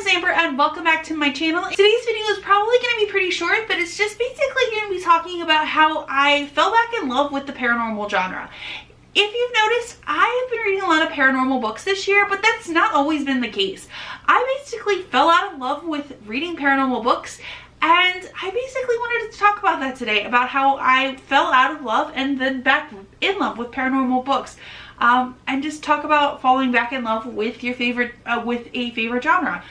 is Amber and welcome back to my channel. Today's video is probably going to be pretty short, but it's just basically going to be talking about how I fell back in love with the paranormal genre. If you've noticed, I have been reading a lot of paranormal books this year, but that's not always been the case. I basically fell out of love with reading paranormal books, and I basically wanted to talk about that today, about how I fell out of love and then back in love with paranormal books. And just talk about falling back in love with your favorite, with a favorite genre.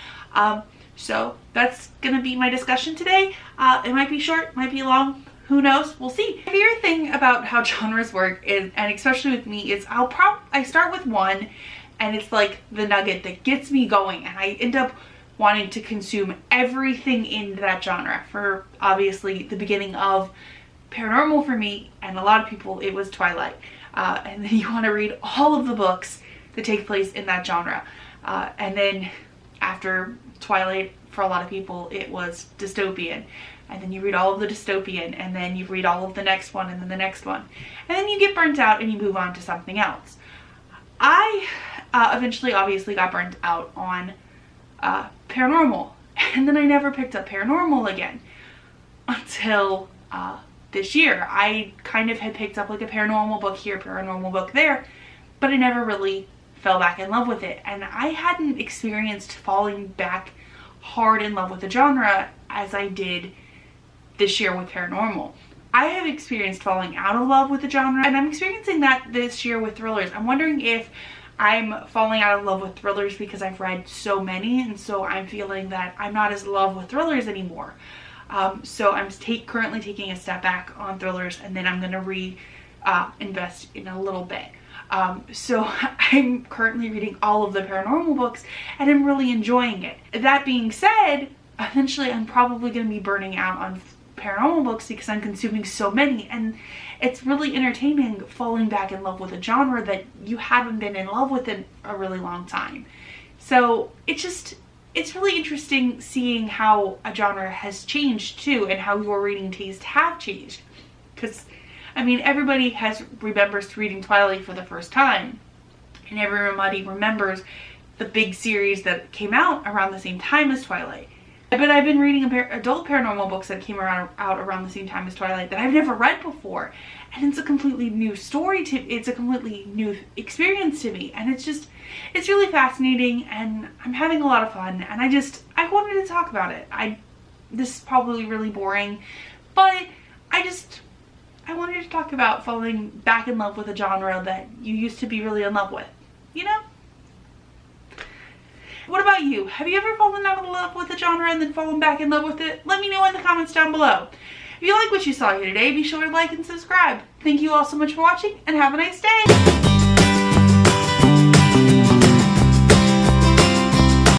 So that's gonna be my discussion today. It might be short, might be long, who knows, we'll see. My favorite thing about how genres work is, and especially with me, is I start with one and it's like the nugget that gets me going, and I end up wanting to consume everything in that genre. For obviously the beginning of paranormal for me and a lot of people, it was Twilight. And then you want to read all of the books that take place in that genre. And then after Twilight, for a lot of people, it was dystopian. And then you read all of the dystopian, and then you read all of the next one, and then the next one. And then you get burnt out and you move on to something else. I eventually obviously got burnt out on paranormal. And then I never picked up paranormal again until this year. I kind of had picked up like a paranormal book here, paranormal book there, but I never really fell back in love with it. And I hadn't experienced falling back hard in love with the genre as I did this year with paranormal. I have experienced falling out of love with the genre, and I'm experiencing that this year with thrillers. I'm wondering if I'm falling out of love with thrillers because I've read so many, and so I'm feeling that I'm not as in love with thrillers anymore. So I'm currently taking a step back on thrillers, and then I'm going to invest in a little bit. So I'm currently reading all of the paranormal books, and I'm really enjoying it. That being said, eventually I'm probably going to be burning out on paranormal books because I'm consuming so many, and it's really entertaining falling back in love with a genre that you haven't been in love with in a really long time. So it's really interesting seeing how a genre has changed too, and how your reading taste have changed. Because, I mean, everybody remembers reading Twilight for the first time, and everybody remembers the big series that came out around the same time as Twilight. But I've been reading adult paranormal books that came out around the same time as Twilight that I've never read before, and it's a completely new story it's a completely new experience to me, and it's really fascinating, and I'm having a lot of fun, and I wanted to talk about it. This is probably really boring, but I wanted to talk about falling back in love with a genre that you used to be really in love with, you know? What about you? Have you ever fallen out of love with a genre and then fallen back in love with it? Let me know in the comments down below. If you like what you saw here today, be sure to like and subscribe. Thank you all so much for watching, and have a nice day.